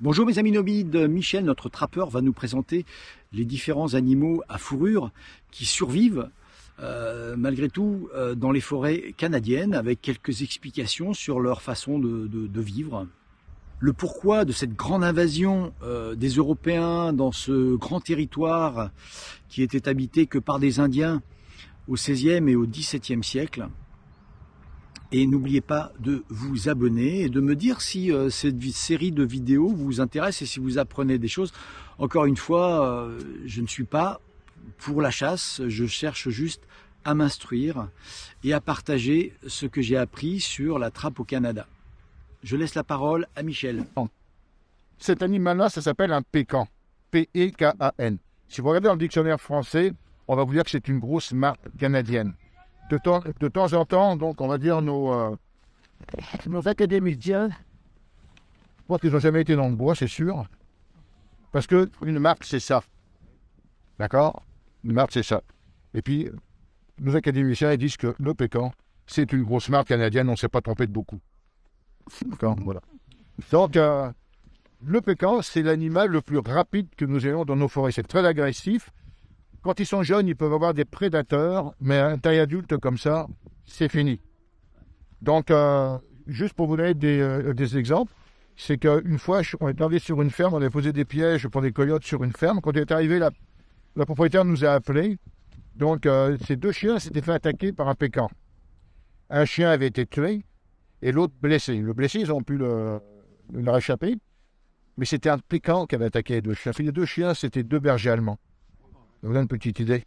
Bonjour mes amis nobides, Michel, notre trappeur, va nous présenter les différents animaux à fourrure qui survivent malgré tout dans les forêts canadiennes, avec quelques explications sur leur façon de vivre. Le pourquoi de cette grande invasion des Européens dans ce grand territoire qui était habité que par des Indiens au XVIe et au XVIIe siècle. Et n'oubliez pas de vous abonner et de me dire si cette série de vidéos vous intéresse et si vous apprenez des choses. Encore une fois, je ne suis pas pour la chasse, je cherche juste à m'instruire et à partager ce que j'ai appris sur la trappe au Canada. Je laisse la parole à Michel. Cet animal-là, ça s'appelle un pécan. P-E-K-A-N. Si vous regardez dans le dictionnaire français, on va vous dire que c'est une grosse marque canadienne. De temps en temps, donc, on va dire nos académiciens, je crois qu'ils n'ont jamais été dans le bois, c'est sûr. Parce qu'une marque, c'est ça. D'accord? Une marque, c'est ça. Et puis, nos académiciens, ils disent que le pécan, c'est une grosse marque canadienne, on ne s'est pas trompé de beaucoup. D'accord? Voilà. Donc, le pécan, c'est l'animal le plus rapide que nous ayons dans nos forêts. C'est très agressif. Quand ils sont jeunes, ils peuvent avoir des prédateurs, mais à une taille adulte comme ça, c'est fini. Donc, juste pour vous donner des exemples, c'est qu'une fois, on est arrivé sur une ferme, on avait posé des pièges pour des coyotes sur une ferme. Quand on est arrivé, la propriétaire nous a appelés. Donc, ces deux chiens s'étaient fait attaquer par un pécan. Un chien avait été tué et l'autre blessé. Le blessé, ils ont pu le réchapper, mais c'était un pécan qui avait attaqué les deux chiens. Les deux chiens, c'était deux bergers allemands. Donc là, une petite idée.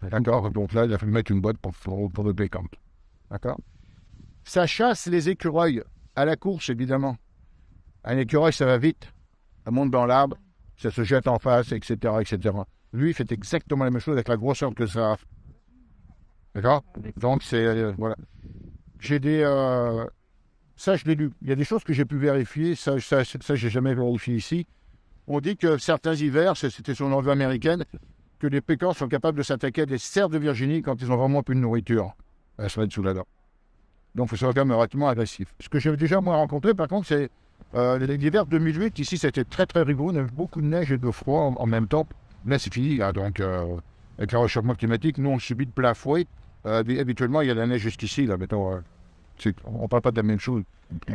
D'accord. Donc là, il a fait mettre une boîte pour le pécan. D'accord. Ça chasse les écureuils à la course, évidemment. Un écureuil, ça va vite. Ça monte dans l'arbre, ça se jette en face, etc., etc. Lui, il fait exactement la même chose avec la grosseur que ça a. D'accord. Donc, c'est... voilà. J'ai des... ça, je l'ai lu. Il y a des choses que j'ai pu vérifier. Ça j'ai jamais vérifié ici. On dit que certains hivers, c'était sur l'envoi américaine, que les pécans sont capables de s'attaquer à des cerfs de Virginie quand ils ont vraiment plus de nourriture. Elles se mettent sous la dent. Donc, il faut savoir quand même relativement agressif. Ce que j'ai déjà, moi, rencontré, par contre, c'est l'hiver 2008. Ici, c'était très, très rigoureux. On avait beaucoup de neige et de froid en même temps. Là, c'est fini. Hein, donc, avec le réchauffement climatique, nous, on subit de plein fouet. Habituellement, il y a de la neige jusqu'ici. Là, mettons, on ne parle pas de la même chose.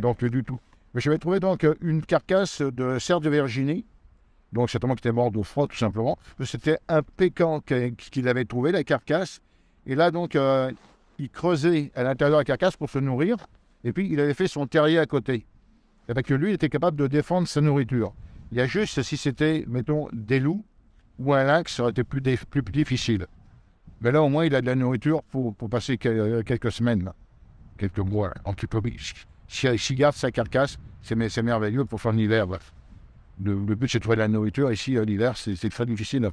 Donc, du tout. Mais j'avais trouvé donc une carcasse de cerf de Virginie. Donc, certainement qui était mort de froid, tout simplement. C'était un pécan qu'il avait trouvé, la carcasse. Et là, donc, il creusait à l'intérieur de la carcasse pour se nourrir. Et puis, il avait fait son terrier à côté. Et bien que lui, il était capable de défendre sa nourriture. Il y a juste, si c'était, mettons, des loups ou un lynx, ça aurait été plus difficile. Mais là, au moins, il a de la nourriture pour passer quelques semaines, là. Quelques mois. Donc, s'il garde sa carcasse, c'est merveilleux pour faire l'hiver, bref. Le but, c'est de trouver de la nourriture. Ici, l'hiver, c'est très difficile.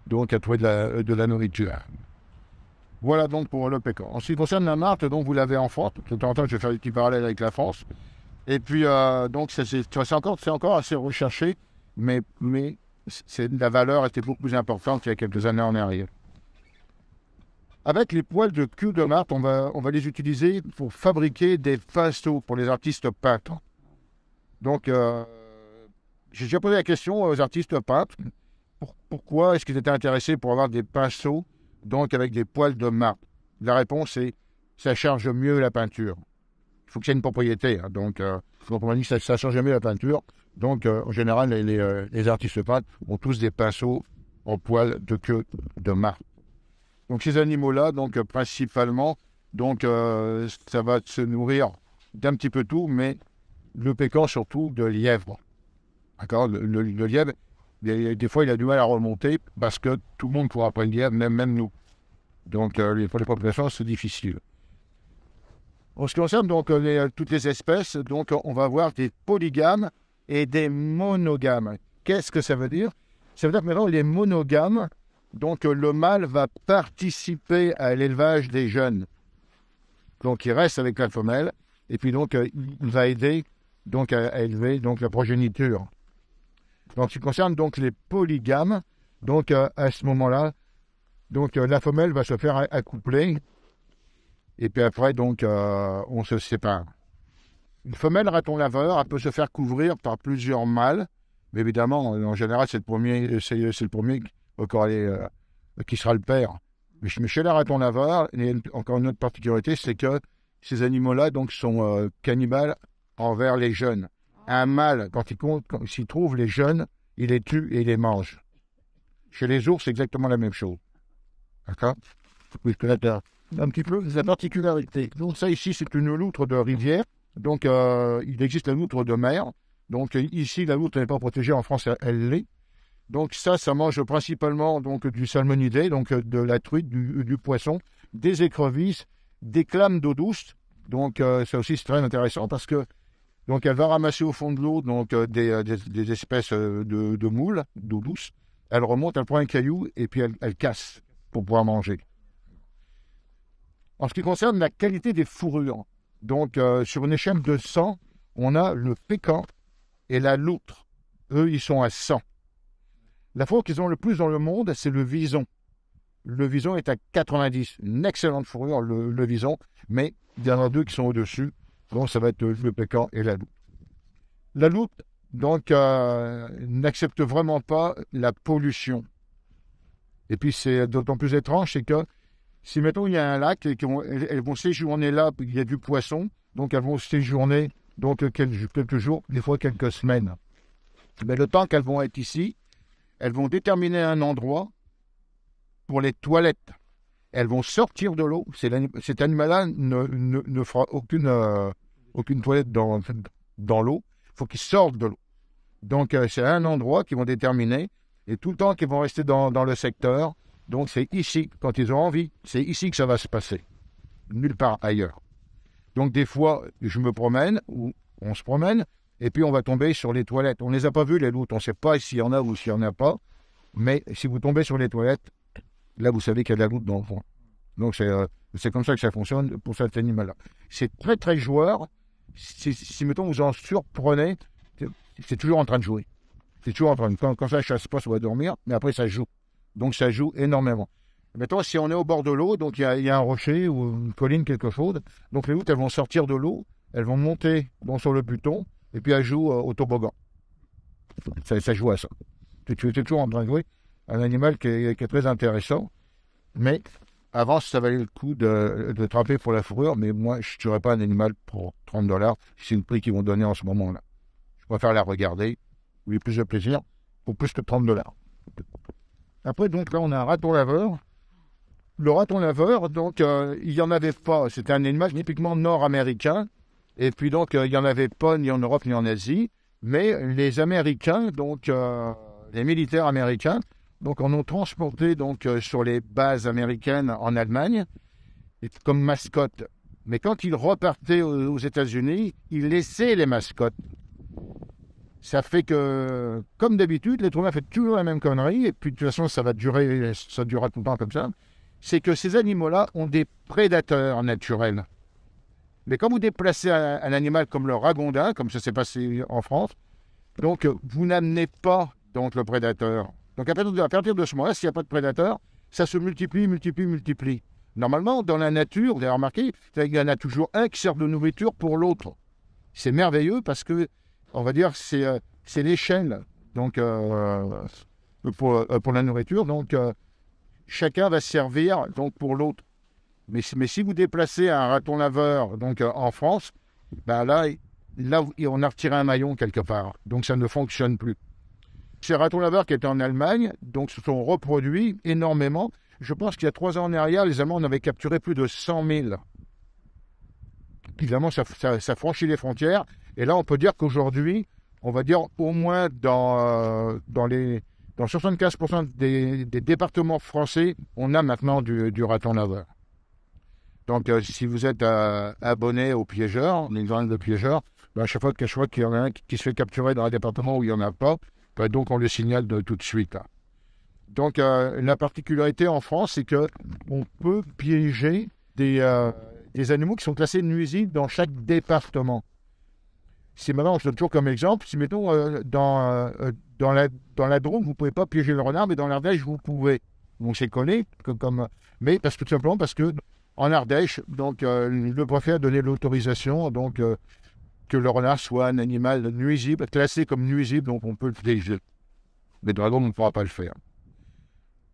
Donc, à trouver de la nourriture. Voilà donc pour le pécan. En ce qui concerne la martre, donc vous l'avez en France. De temps en temps, je vais faire des petits parallèles avec la France. Et puis, donc, c'est encore assez recherché, mais la valeur était beaucoup plus importante qu'il y a quelques années en arrière. Avec les poils de queue de martre, on va les utiliser pour fabriquer des pinceaux pour les artistes peintres. Donc, j'ai déjà posé la question aux artistes peintres, pourquoi est-ce qu'ils étaient intéressés pour avoir des pinceaux, donc avec des poils de martre? La réponse est, ça charge mieux la peinture. Il faut que c'est une propriété, hein, donc on m'a dit que ça charge mieux la peinture. Donc, en général, les artistes peintres ont tous des pinceaux en poils de queue de martre. Donc, ces animaux-là, donc principalement, donc ça va se nourrir d'un petit peu tout, mais le pécan surtout de lièvre. D'accord, le lièvre, des fois, il a du mal à remonter parce que tout le monde court après le lièvre, même nous. Donc, pour les populations, c'est difficile. En ce qui concerne donc toutes les espèces, donc on va avoir des polygames et des monogames. Qu'est-ce que ça veut dire? Ça veut dire que maintenant, les monogames, donc le mâle va participer à l'élevage des jeunes. Donc, il reste avec la femelle et puis donc, il va aider donc, à élever donc, la progéniture. Donc, ce qui concerne donc les polygames, donc à ce moment-là, donc la femelle va se faire accoupler et puis après donc on se sépare. Une femelle raton laveur, elle peut se faire couvrir par plusieurs mâles. Mais évidemment, en général, c'est le premier qui sera le père. Mais chez les ratons laveurs, il y a encore une autre particularité, c'est que ces animaux-là donc, sont cannibales envers les jeunes. Un mâle, s'il trouve les jeunes, il les tue et il les mange. Chez les ours, c'est exactement la même chose. D'accord? Oui, je connais un petit peu la particularité. Donc ça, ici, c'est une loutre de rivière. Donc, il existe la loutre de mer. Donc, ici, la loutre n'est pas protégée. En France, elle l'est. Donc, ça mange principalement donc, du salmonidé, donc de la truite, du poisson, des écrevisses, des clames d'eau douce. Donc, ça aussi, c'est très intéressant parce que donc, elle va ramasser au fond de l'eau donc, des espèces de moules d'eau douce. Elle remonte, elle prend un caillou et puis elle casse pour pouvoir manger. En ce qui concerne la qualité des fourrures, donc sur une échelle de 100, on a le pécan et la loutre. Eux, ils sont à 100. La fourrure qu'ils ont le plus dans le monde, c'est le vison. Le vison est à 90. Une excellente fourrure, le vison, mais il y en a deux qui sont au-dessus. Donc, ça va être le pécan et la loutre. La loutre, donc, n'accepte vraiment pas la pollution. Et puis, c'est d'autant plus étrange, c'est que si, mettons, il y a un lac et elles vont séjourner là, il y a du poisson, donc elles vont séjourner donc, quelques jours, des fois quelques semaines. Mais le temps qu'elles vont être ici, elles vont déterminer un endroit pour les toilettes. Elles vont sortir de l'eau. Cet animal-là ne fera aucune toilette dans l'eau. Il faut qu'il sorte de l'eau. Donc, c'est un endroit qu'ils vont déterminer. Et tout le temps qu'ils vont rester dans le secteur, donc c'est ici, quand ils ont envie, c'est ici que ça va se passer. Nulle part ailleurs. Donc, des fois, je me promène, ou on se promène, et puis on va tomber sur les toilettes. On ne les a pas vues, les loutres. On ne sait pas s'il y en a ou s'il n'y en a pas. Mais si vous tombez sur les toilettes, là, vous savez qu'il y a de la loutre dans le fond. Donc, c'est comme ça que ça fonctionne pour cet animal-là. C'est très, très joueur. Si, mettons, vous en surprenez, c'est toujours en train de jouer. C'est toujours en train de... Quand ça ne chasse pas, ça va dormir, mais après, ça joue. Donc, ça joue énormément. Mettons, si on est au bord de l'eau, donc il y a un rocher ou une colline, quelque chose, donc les loutres, elles vont sortir de l'eau, elles vont monter sur le buton, et puis elles jouent au toboggan. Ça joue à ça. Tu es toujours en train de jouer. Un animal qui est très intéressant, mais avant, ça valait le coup de tremper pour la fourrure, mais moi, je ne tuerais pas un animal pour $30. C'est le prix qu'ils vont donner en ce moment-là. Je préfère la regarder, oui, plus de plaisir, pour plus que $30. Après, donc là, on a un raton laveur. Le raton laveur, donc, il n'y en avait pas. C'était un animal typiquement nord-américain. Et puis, donc, il n'y en avait pas ni en Europe ni en Asie. Mais les Américains, donc, les militaires américains, donc, en ont transporté donc, sur les bases américaines en Allemagne comme mascotte. Mais quand ils repartaient aux États-Unis, ils laissaient les mascottes. Ça fait que, comme d'habitude, l'être humain fait toujours la même connerie, et puis de toute façon, ça durera tout le temps comme ça. C'est que ces animaux-là ont des prédateurs naturels. Mais quand vous déplacez un animal comme le ragondin, comme ça s'est passé en France, donc vous n'amenez pas donc, le prédateur. Donc à partir de ce moment-là, s'il n'y a pas de prédateur, ça se multiplie. Normalement, dans la nature, vous avez remarqué, il y en a toujours un qui sert de nourriture pour l'autre. C'est merveilleux parce que, on va dire, c'est l'échelle donc, pour la nourriture. Donc, chacun va servir donc, pour l'autre. Mais si vous déplacez un raton laveur donc, en France, ben là, on a retiré un maillon quelque part. Donc, ça ne fonctionne plus. Ces ratons laveurs qui étaient en Allemagne donc, se sont reproduits énormément. Je pense qu'il y a 3 ans en arrière, les Allemands en avaient capturé plus de 100 000. Évidemment, ça franchit les frontières. Et là, on peut dire qu'aujourd'hui, on va dire au moins dans 75% des départements français, on a maintenant du raton laveur. Donc, si vous êtes abonné aux piégeurs, les journaux de piégeurs, ben, à chaque fois qu'il y en a un qui se fait capturer dans un département où il n'y en a pas, ben, donc on le signale tout de suite. Là. Donc, la particularité en France, c'est qu'on peut piéger des animaux qui sont classés nuisibles dans chaque département. Si maintenant, je donne toujours comme exemple, si mettons dans la Drôme, vous ne pouvez pas piéger le renard, mais dans l'Ardèche, vous pouvez. Donc c'est collé, mais tout simplement parce que en Ardèche, donc le préfet a donné l'autorisation, donc que le renard soit un animal nuisible, classé comme nuisible, donc on peut le protéger. Les dragons, on ne pourra pas le faire.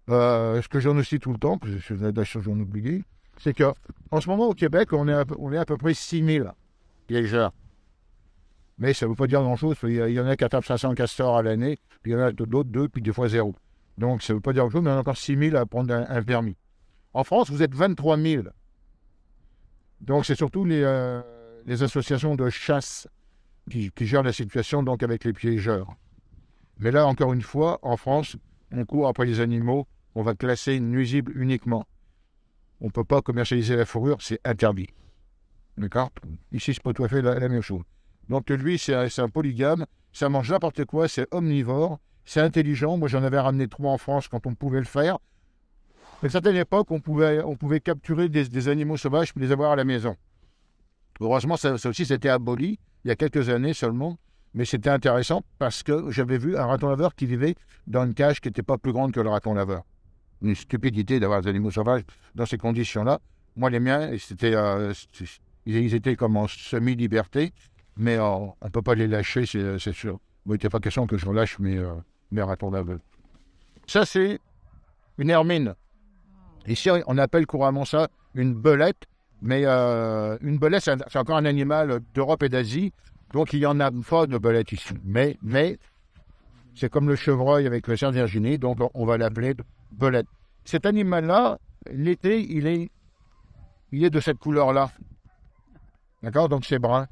Ce que j'en aussi tout le temps, parce que c'est la chose que j'en oublie, c'est qu'en ce moment au Québec, on est à peu près 6000 piégeurs. Mais ça ne veut pas dire grand-chose, il y en a qui attrapent 500 castors à l'année, puis il y en a d'autres 2, puis des fois 0. Donc ça ne veut pas dire grand-chose, mais il y en a encore 6000 à prendre un permis. En France, vous êtes 23 000. Donc c'est surtout les associations de chasse qui gèrent la situation donc avec les piégeurs. Mais là, encore une fois, en France, on court après les animaux, on va classer nuisibles uniquement. On ne peut pas commercialiser la fourrure, c'est interdit. D'accord? Ici, c'est pas tout à fait la même chose. Donc lui, c'est un polygame, ça mange n'importe quoi, c'est omnivore, c'est intelligent. Moi, j'en avais ramené 3 en France quand on pouvait le faire. À une certaine époque, on pouvait capturer des animaux sauvages et les avoir à la maison. Heureusement, ça aussi, c'était aboli, il y a quelques années seulement, mais c'était intéressant parce que j'avais vu un raton laveur qui vivait dans une cage qui n'était pas plus grande que le raton laveur. Une stupidité d'avoir des animaux sauvages dans ces conditions-là. Moi, les miens, ils étaient comme en semi-liberté, mais on ne peut pas les lâcher, c'est sûr. Bon, il n'était pas question que je relâche mes ratons laveurs. Ça, c'est une hermine. Ici, on appelle couramment ça une belette, mais une belette, c'est encore un animal d'Europe et d'Asie, donc il n'y en a pas de belette ici. Mais c'est comme le chevreuil avec le cerf de Virginie, donc on va l'appeler belette. Cet animal-là, l'été, il est de cette couleur-là. D'accord? Donc c'est brun.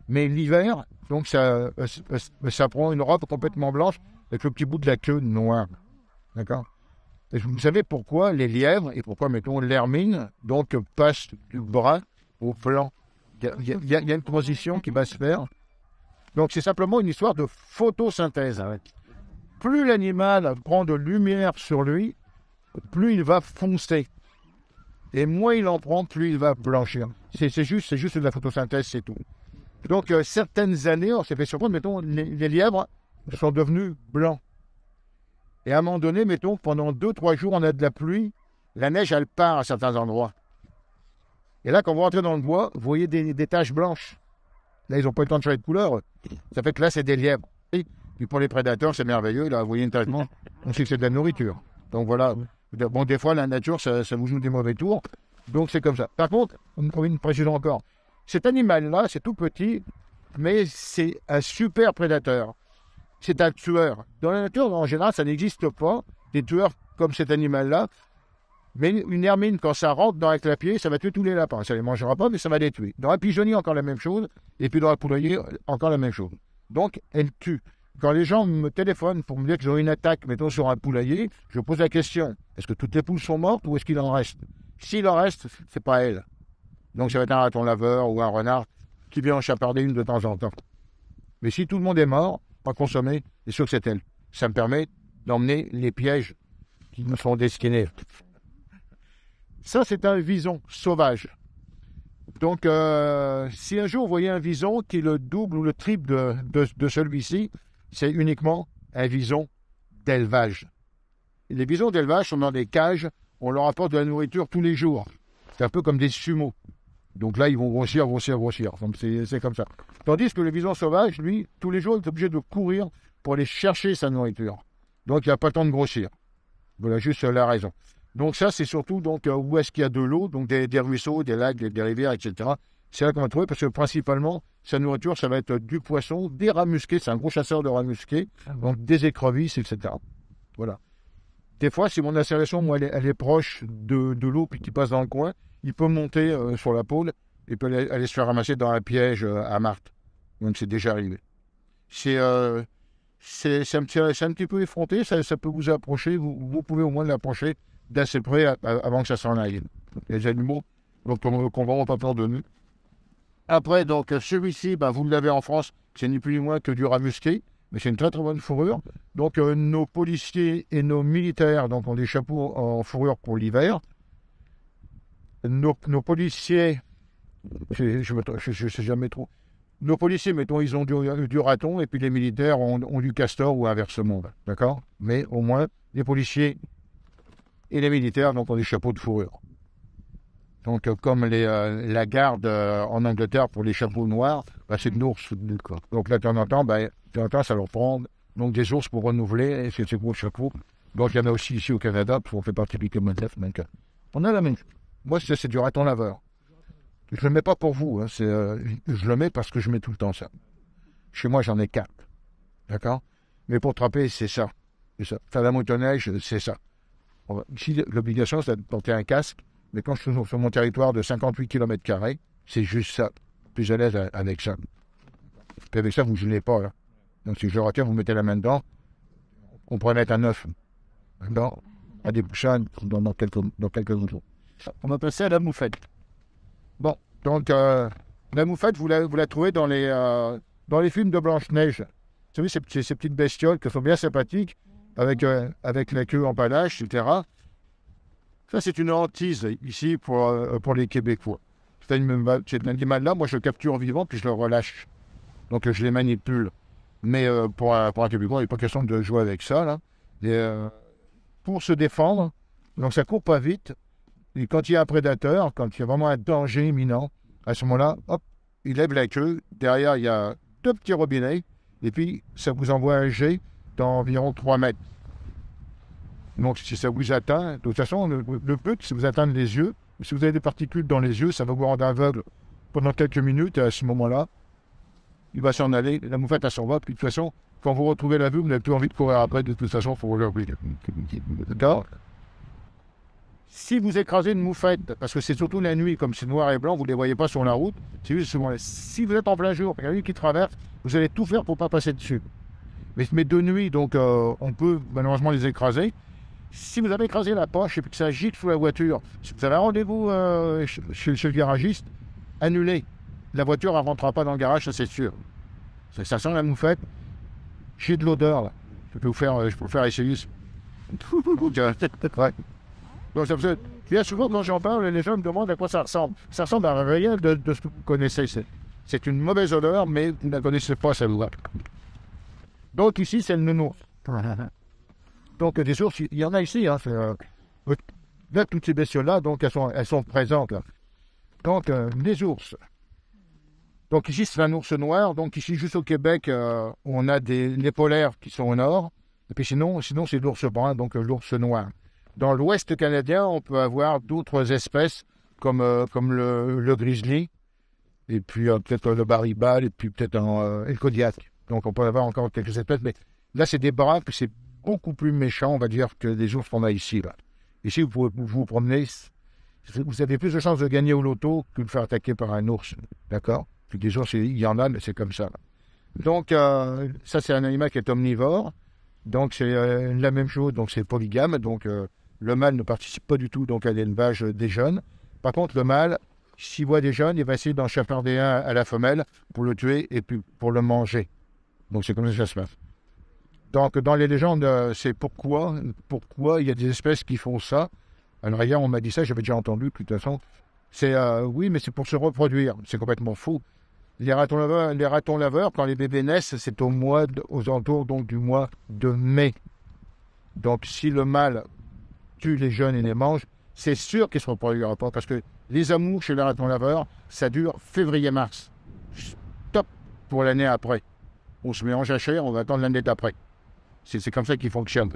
Mais l'hiver, donc ça prend une robe complètement blanche avec le petit bout de la queue noire. D'accord? Et vous savez pourquoi les lièvres et pourquoi, mettons, l'hermine, donc, passent du brun au blanc. Il y a une transition qui va se faire. Donc, c'est simplement une histoire de photosynthèse. Plus l'animal prend de lumière sur lui, plus il va foncer. Et moins il en prend, plus il va blanchir. C'est juste de la photosynthèse, c'est tout. Donc, certaines années, on s'est fait surprendre, mettons, les lièvres sont devenus blancs. Et à un moment donné, mettons, pendant 2-3 jours, on a de la pluie, la neige, elle part à certains endroits. Et là, quand vous rentrez dans le bois, vous voyez des taches blanches. Là, ils n'ont pas eu le temps de changer de couleur. Ça fait que là, c'est des lièvres. Et puis pour les prédateurs, c'est merveilleux. Là, vous voyez une tache blanche, on sait que c'est de la nourriture. Donc voilà. Bon, des fois, la nature, ça vous joue des mauvais tours. Donc c'est comme ça. Par contre, une précision encore. Cet animal-là, c'est tout petit, mais c'est un super prédateur. C'est un tueur. Dans la nature, en général, ça n'existe pas, des tueurs comme cet animal-là. Mais une hermine, quand ça rentre dans un clapier, ça va tuer tous les lapins. Ça ne les mangera pas, mais ça va les tuer. Dans un pigeonnier, encore la même chose. Et puis dans un poulailler, encore la même chose. Donc, elle tue. Quand les gens me téléphonent pour me dire qu'ils ont une attaque, mettons, sur un poulailler, je pose la question, est-ce que toutes les poules sont mortes ou est-ce qu'il en reste? S'il en reste, c'est pas elle. Donc, ça va être un raton laveur ou un renard qui vient en chaparder une de temps en temps. Mais si tout le monde est mort, pas consommé, c'est sûr que c'est elle. Ça me permet d'emmener les pièges qui me sont destinés. Ça, c'est un vison sauvage. Donc, si un jour vous voyez un vison qui est le double ou le triple de celui-ci, c'est uniquement un vison d'élevage. Les visons d'élevage sont dans des cages, on leur apporte de la nourriture tous les jours. C'est un peu comme des sumo. Donc là, ils vont grossir. Donc c'est comme ça. Tandis que le vison sauvage, lui, tous les jours, il est obligé de courir pour aller chercher sa nourriture. Donc il n'a pas le temps de grossir. Voilà juste la raison. Donc ça, c'est surtout donc, où est-ce qu'il y a de l'eau, donc des ruisseaux, des lacs, des rivières, etc. C'est là qu'on va trouver parce que principalement, sa nourriture, ça va être du poisson, des rats musqués, c'est un gros chasseur de rats musqués, donc des écrevisses, etc. Voilà. Des fois, si mon installation, moi, elle est proche de l'eau puis qui passe dans le coin, il peut monter sur la pôle et peut aller se faire ramasser dans un piège à Marthe. Donc c'est déjà arrivé. C'est un petit peu effronté, ça peut vous approcher, vous pouvez au moins l'approcher d'assez près avant que ça s'en aille. Les animaux donc, qu'on va pas peur de nous. Après, donc, celui-ci, vous l'avez en France, c'est ni plus ni moins que du rat musqué, mais c'est une très très bonne fourrure. Donc, nos policiers et nos militaires donc, ont des chapeaux en fourrure pour l'hiver. Nos policiers, je sais jamais trop. Nos policiers, mettons, ils ont du raton, et puis les militaires ont du castor ou inversement, d'accord? Mais au moins, les policiers et les militaires donc, ont des chapeaux de fourrure. Donc, comme la garde en Angleterre pour les chapeaux noirs, bah, c'est de l'ours. Donc, là, de temps en temps, ça leur prend donc, des ours pour renouveler, et c'est gros chapeaux. Donc, il y en a aussi ici au Canada, on fait partie du Commonwealth. Donc, on a la même chose. Moi, c'est du raton laveur. Je ne le mets pas pour vous, hein, je le mets parce que je mets tout le temps ça. Chez moi, j'en ai 4. D'accord? Mais pour trapper, c'est ça. Faire la motoneige, c'est ça. Ici, l'obligation, c'est de porter un casque. Mais quand je suis sur mon territoire de 58 km², c'est juste ça. Plus à l'aise avec ça. Puis avec ça, vous ne gelez pas. Là. Donc si je le retire, vous mettez la main dedans. On pourrait mettre un œuf. D'accord? À des bouchons dans quelques jours. On va passer à la moufette. Bon, donc la moufette, vous la trouvez dans les films de Blanche-Neige. Vous savez, ces petites bestioles qui sont bien sympathiques, avec la queue en panache, etc. Ça, c'est une hantise ici pour les Québécois. Cet animal-là, moi, je le capture vivant, puis je le relâche. Donc, je les manipule. Mais pour un Québécois, il n'est pas question de jouer avec ça. Là. Et, pour se défendre, donc ça court pas vite. Et quand il y a un prédateur, quand il y a vraiment un danger imminent, à ce moment-là, hop, il lève la queue. Derrière, il y a 2 petits robinets. Et puis, ça vous envoie un jet d'environ 3 mètres. Donc, si ça vous atteint, de toute façon, le but, c'est de vous atteindre les yeux. Si vous avez des particules dans les yeux, ça va vous rendre aveugle pendant quelques minutes. Et à ce moment-là, il va s'en aller. La moufette, elle s'en va. Puis, de toute façon, quand vous retrouvez la vue, vous n'avez plus envie de courir après. De toute façon, il faut vous l'oublier. D'accord? Si vous écrasez une moufette, parce que c'est surtout la nuit, comme c'est noir et blanc, vous ne les voyez pas sur la route, c'est juste souvent. Si vous êtes en plein jour, il y a une qui traverse, vous allez tout faire pour ne pas passer dessus. Mais de nuit, donc, on peut malheureusement les écraser. Si vous avez écrasé la poche et que ça agite sous la voiture, si vous avez un rendez-vous chez le garagiste, annulez. La voiture ne rentrera pas dans le garage, ça c'est sûr. Ça sent la moufette. J'ai de l'odeur, là. Je peux vous faire essayer. Ouais. Donc, bien souvent, quand j'en parle, les gens me demandent à quoi ça ressemble. Ça ressemble à rien de ce que vous connaissez. C'est une mauvaise odeur, mais vous ne la connaissez pas, celle-là. Donc, ici, c'est le nounours. Donc, des ours, il y en a ici. Hein, là, toutes ces bestioles-là, donc, elles sont présentes. Là. Donc, les ours. Donc, ici, c'est un ours noir. Donc, ici, juste au Québec, on a les polaires qui sont au nord. Et puis, sinon c'est l'ours brun, donc l'ours noir. Dans l'ouest canadien, on peut avoir d'autres espèces, comme le grizzly, et puis peut-être le baribal, et puis peut-être le Kodiak. Donc, on peut avoir encore quelques espèces. Mais là, c'est des braques, c'est beaucoup plus méchant, on va dire, que les ours qu'on a ici. Là. Ici, vous pouvez vous promener. Vous avez plus de chances de gagner au loto que de faire attaquer par un ours. D'accord? Puis des ours, il y en a, mais c'est comme ça. Là. Donc, ça, c'est un animal qui est omnivore. Donc, c'est la même chose. Donc, c'est polygame. Donc, le mâle ne participe pas du tout donc, à l'élevage des jeunes. Par contre, le mâle, s'il voit des jeunes, il va essayer d'en chaparder un à la femelle pour le tuer et puis pour le manger. Donc, c'est comme ça que ça se passe. Donc, dans les légendes, c'est pourquoi il y a des espèces qui font ça. Alors, hier, on m'a dit ça, j'avais déjà entendu, de toute façon. C'est, oui, mais c'est pour se reproduire. C'est complètement faux. Les ratons laveurs, quand les bébés naissent, c'est aux alentours donc, du mois de mai. Donc, si le mâle tue les jeunes et les mange, c'est sûr qu'il ne se reproduira pas. Parce que les amours chez les ratons laveurs, ça dure février-mars. Stop pour l'année après. On se mélange à chair, on va attendre l'année d'après. C'est comme ça qu'il fonctionne.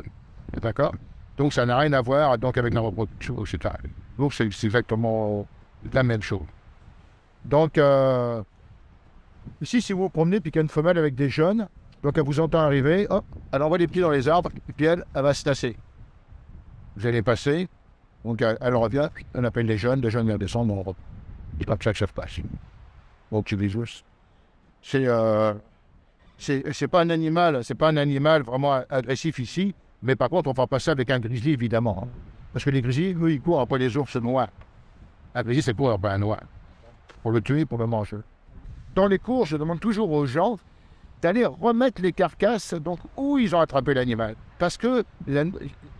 D'accord? Donc, ça n'a rien à voir donc, avec la reproduction, etc. Donc, c'est exactement la même chose. Donc, ici, si vous vous promenez puis qu'il y a une femelle avec des jeunes, donc elle vous entend arriver, hop, elle envoie les pieds dans les arbres, et puis elle va se tasser. Vous allez passer, donc elle revient, on appelle les jeunes viennent descendre, on c'est pas que ça se passe. Donc, tu les ours. C'est pas un animal vraiment agressif ici, mais par contre, on va passer avec un grizzly, évidemment. Hein. Parce que les grizzlies, eux, ils courent après les ours noirs. Un grizzly, c'est courir après un noir. Pour le tuer, pour le manger. Dans les cours, je demande toujours aux gens d'aller remettre les carcasses donc, où ils ont attrapé l'animal. Parce que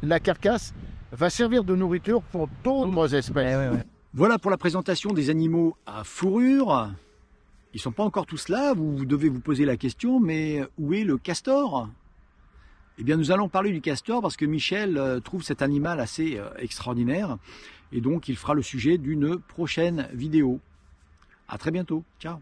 la carcasse va servir de nourriture pour d'autres espèces. Ouais. Voilà pour la présentation des animaux à fourrure. Ils ne sont pas encore tous là, vous devez vous poser la question, mais où est le castor? Eh bien, nous allons parler du castor parce que Michel trouve cet animal assez extraordinaire et donc il fera le sujet d'une prochaine vidéo. À très bientôt. Ciao.